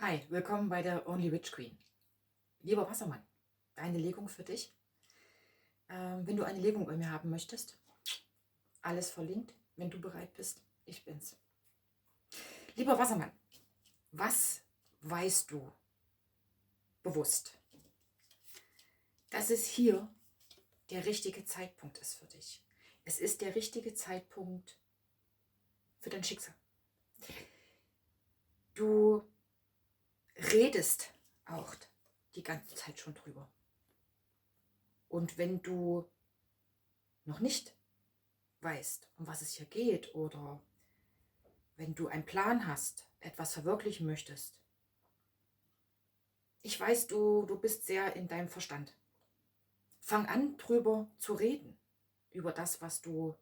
Hi, willkommen bei der Only Witch Queen. Lieber Wassermann, eine Legung für dich. Wenn du eine Legung bei mir haben möchtest, alles verlinkt. Wenn du bereit bist, ich bin's. Lieber Wassermann, was weißt du bewusst, dass es hier der richtige Zeitpunkt ist für dich? Es ist der richtige Zeitpunkt für dein Schicksal. Du redest auch die ganze Zeit schon drüber. Und wenn du noch nicht weißt, um was es hier geht, oder wenn du einen Plan hast, etwas verwirklichen möchtest, ich weiß, du bist sehr in deinem Verstand. Fang an, drüber zu reden, über das, was du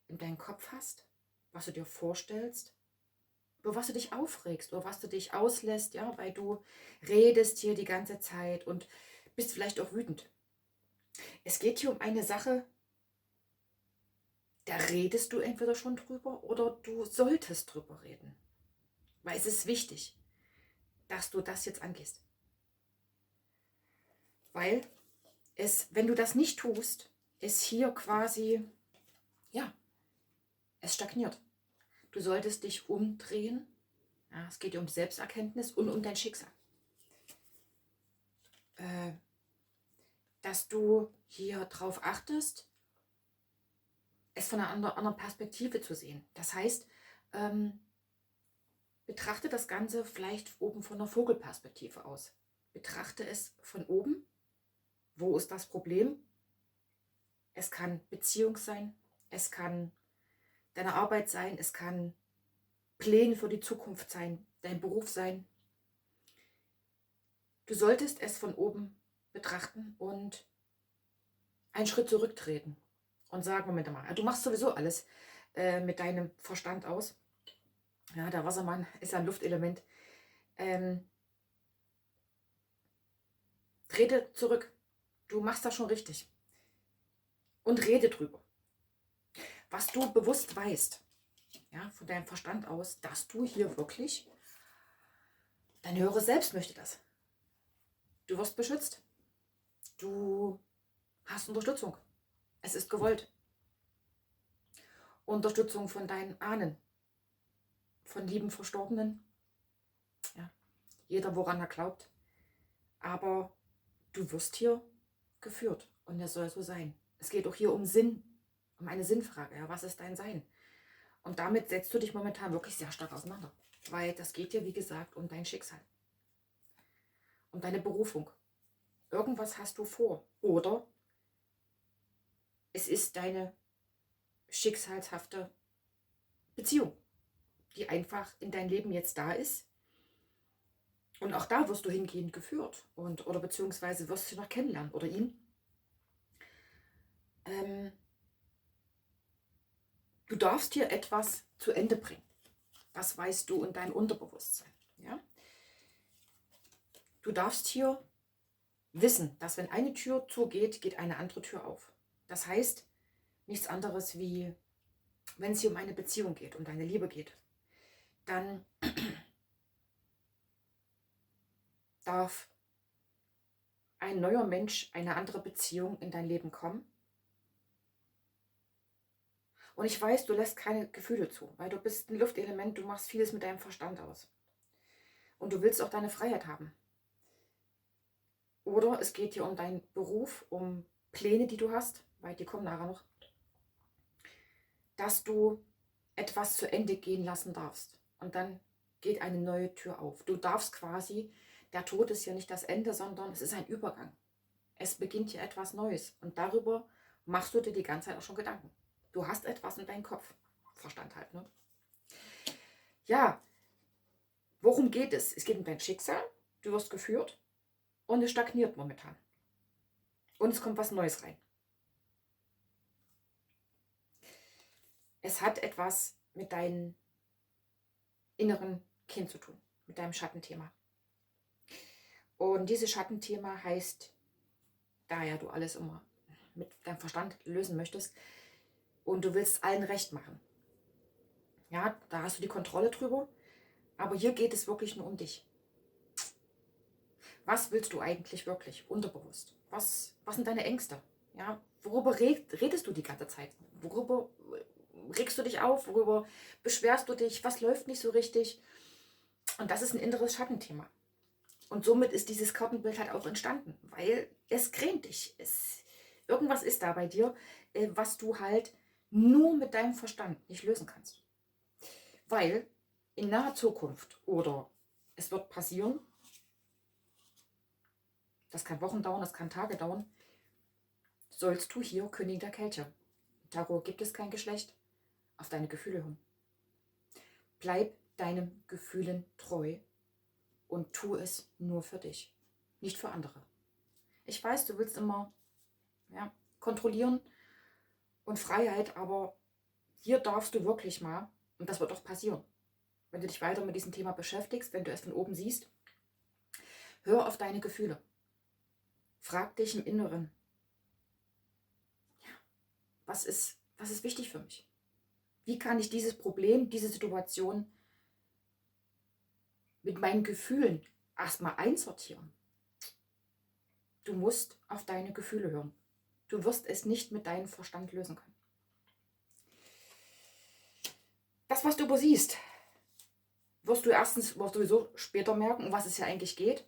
in deinem Kopf hast, was du dir vorstellst, über was du dich aufregst, über was du dich auslässt, ja, weil du redest hier die ganze Zeit und bist vielleicht auch wütend. Es geht hier um eine Sache, da redest du entweder schon drüber oder du solltest drüber reden. Weil es ist wichtig, dass du das jetzt angehst. Weil wenn du das nicht tust, ist hier quasi, ja, es stagniert. Du solltest dich umdrehen. Ja, es geht um Selbsterkenntnis und um dein Schicksal. Dass du hier drauf achtest, es von einer anderen Perspektive zu sehen. Das heißt, betrachte das Ganze vielleicht oben von der Vogelperspektive aus. Betrachte es von oben. Wo ist das Problem? Es kann Beziehung sein, es kann deine Arbeit sein, es kann Pläne für die Zukunft sein, dein Beruf sein. Du solltest es von oben betrachten und einen Schritt zurücktreten und sagen, Moment mal, du machst sowieso alles mit deinem Verstand aus. Ja, der Wassermann ist ja ein Luftelement. Trete zurück. Du machst das schon richtig. Und rede drüber. Was du bewusst weißt, ja, von deinem Verstand aus, dass du hier wirklich, dein höheres Selbst möchte das. Du wirst beschützt. Du hast Unterstützung. Es ist gewollt. Unterstützung von deinen Ahnen, von lieben Verstorbenen. Ja, jeder, woran er glaubt. Aber du wirst hier geführt und es soll so sein. Es geht auch hier um Sinn, um eine Sinnfrage. Ja, was ist dein Sein? Und damit setzt du dich momentan wirklich sehr stark auseinander. Weil das geht dir, wie gesagt, um dein Schicksal. Um deine Berufung. Irgendwas hast du vor. Oder es ist deine schicksalshafte Beziehung, die einfach in dein Leben jetzt da ist. Und auch da wirst du hingehend geführt oder beziehungsweise wirst du noch kennenlernen oder ihn. Du darfst hier etwas zu Ende bringen. Das weißt du in deinem Unterbewusstsein. Ja? Du darfst hier wissen, dass wenn eine Tür zugeht, geht eine andere Tür auf. Das heißt nichts anderes wie, wenn es hier um eine Beziehung geht, um deine Liebe geht, dann darf ein neuer Mensch, eine andere Beziehung in dein Leben kommen. Und ich weiß, du lässt keine Gefühle zu, weil du bist ein Luftelement, du machst vieles mit deinem Verstand aus. Und du willst auch deine Freiheit haben. Oder es geht hier um deinen Beruf, um Pläne, die du hast, weil die kommen nachher noch, dass du etwas zu Ende gehen lassen darfst. Und dann geht eine neue Tür auf. Du darfst quasi, der Tod ist ja nicht das Ende, sondern es ist ein Übergang. Es beginnt hier etwas Neues. Und darüber machst du dir die ganze Zeit auch schon Gedanken. Du hast etwas in deinem Kopf. Verstand halt, ne? Ja, worum geht es? Es geht um dein Schicksal. Du wirst geführt und es stagniert momentan. Und es kommt was Neues rein. Es hat etwas mit deinem inneren Kind zu tun, mit deinem Schattenthema. Und dieses Schattenthema heißt, da ja du alles immer mit deinem Verstand lösen möchtest und du willst allen recht machen. Ja, da hast du die Kontrolle drüber, aber hier geht es wirklich nur um dich. Was willst du eigentlich wirklich unterbewusst? Was sind deine Ängste? Ja, worüber redest du die ganze Zeit? Worüber regst du dich auf? Worüber beschwerst du dich? Was läuft nicht so richtig? Und das ist ein inneres Schattenthema. Und somit ist dieses Kartenbild halt auch entstanden, weil es grämt dich. Irgendwas ist da bei dir, was du halt nur mit deinem Verstand nicht lösen kannst. Weil in naher Zukunft oder es wird passieren, das kann Wochen dauern, das kann Tage dauern, sollst du hier Königin der Kelche. Tarot gibt es kein Geschlecht, auf deine Gefühle hören. Bleib deinen Gefühlen treu und tu es nur für dich, nicht für andere. Ich weiß, du willst immer kontrollieren und Freiheit, aber hier darfst du wirklich mal, und das wird auch passieren, wenn du dich weiter mit diesem Thema beschäftigst, wenn du es von oben siehst, hör auf deine Gefühle. Frag dich im Inneren, was ist wichtig für mich? Wie kann ich dieses Problem, diese Situation mit meinen Gefühlen erstmal einsortieren? Du musst auf deine Gefühle hören. Du wirst es nicht mit deinem Verstand lösen können. Das, was du übersiehst, wirst du sowieso später merken, um was es ja eigentlich geht.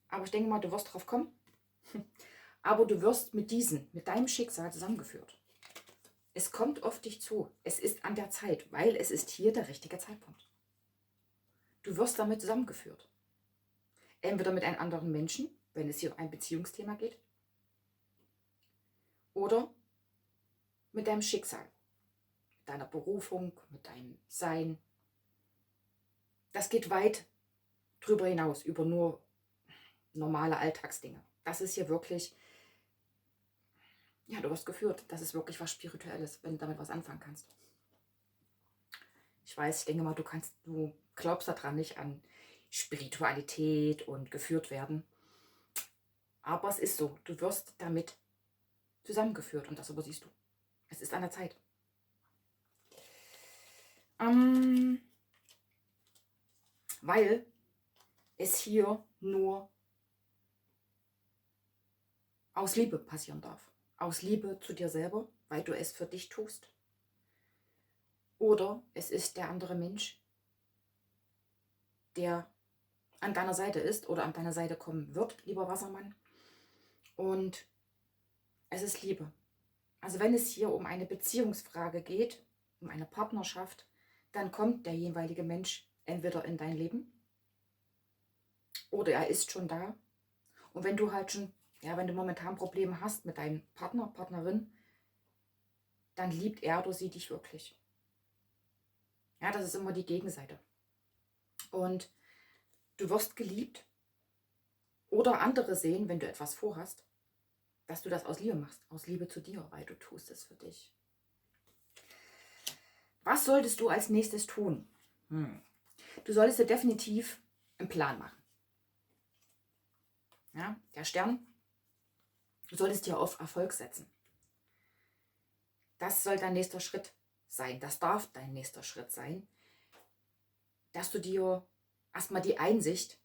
Aber ich denke mal, du wirst drauf kommen. Aber du wirst mit deinem Schicksal zusammengeführt. Es kommt auf dich zu. Es ist an der Zeit, weil es ist hier der richtige Zeitpunkt. Du wirst damit zusammengeführt. Entweder mit einem anderen Menschen, wenn es hier um ein Beziehungsthema geht, oder mit deinem Schicksal, mit deiner Berufung, mit deinem Sein. Das geht weit drüber hinaus, über nur normale Alltagsdinge. Das ist hier wirklich, ja, du wirst geführt. Das ist wirklich was Spirituelles, wenn du damit was anfangen kannst. Ich weiß, ich denke mal, du glaubst daran nicht an Spiritualität und geführt werden. Aber es ist so, du wirst damit zusammengeführt und das übersiehst du. Es ist an der Zeit. Weil es hier nur aus Liebe passieren darf. Aus Liebe zu dir selber, weil du es für dich tust. Oder es ist der andere Mensch, der an deiner Seite ist oder an deine Seite kommen wird, lieber Wassermann. Und es ist Liebe. Also wenn es hier um eine Beziehungsfrage geht, um eine Partnerschaft, dann kommt der jeweilige Mensch entweder in dein Leben oder er ist schon da. Und wenn du halt schon, wenn du momentan Probleme hast mit deinem Partner, Partnerin, dann liebt er oder sie dich wirklich. Ja, das ist immer die Gegenseite. Und du wirst geliebt oder andere sehen, wenn du etwas vorhast, dass du das aus Liebe machst, aus Liebe zu dir, weil du tust es für dich. Was solltest du als nächstes tun? Du solltest dir definitiv einen Plan machen. Ja, der Stern, du solltest dir auf Erfolg setzen. Das soll dein nächster Schritt sein. Das darf dein nächster Schritt sein, dass du dir erstmal die Einsicht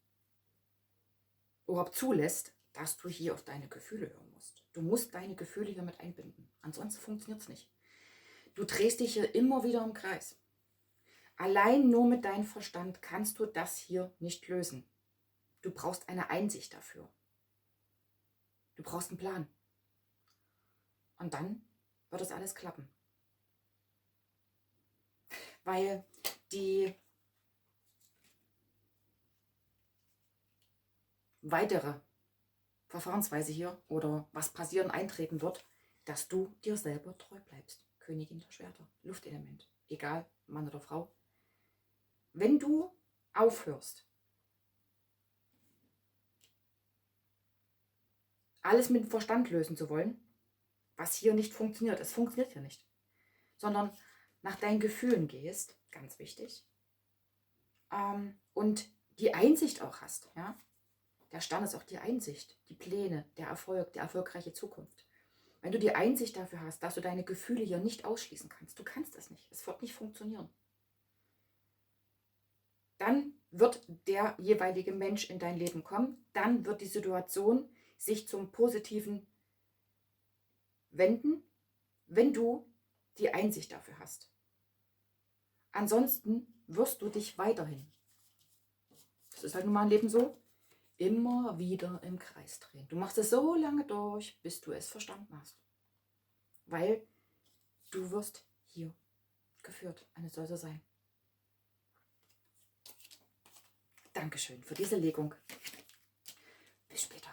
überhaupt zulässt, dass du hier auf deine Gefühle hören musst. Du musst deine Gefühle hier mit einbinden. Ansonsten funktioniert es nicht. Du drehst dich hier immer wieder im Kreis. Allein nur mit deinem Verstand kannst du das hier nicht lösen. Du brauchst eine Einsicht dafür. Du brauchst einen Plan. Und dann wird das alles klappen. Weil die weitere Verfahrensweise hier oder was passieren eintreten wird, dass du dir selber treu bleibst. Königin der Schwerter, Luftelement, egal Mann oder Frau. Wenn du aufhörst, alles mit dem Verstand lösen zu wollen, was hier nicht funktioniert, es funktioniert hier nicht, sondern nach deinen Gefühlen gehst, ganz wichtig, und die Einsicht auch hast, ja. Der Stern ist auch die Einsicht, die Pläne, der Erfolg, die erfolgreiche Zukunft. Wenn du die Einsicht dafür hast, dass du deine Gefühle hier nicht ausschließen kannst, du kannst es nicht, es wird nicht funktionieren, dann wird der jeweilige Mensch in dein Leben kommen. Dann wird die Situation sich zum Positiven wenden, wenn du die Einsicht dafür hast. Ansonsten wirst du dich weiterhin, das ist halt nun mal im Leben so, immer wieder im Kreis drehen. Du machst es so lange durch, bis du es verstanden hast. Weil du wirst hier geführt. Und es soll so sein. Dankeschön für diese Legung. Bis später.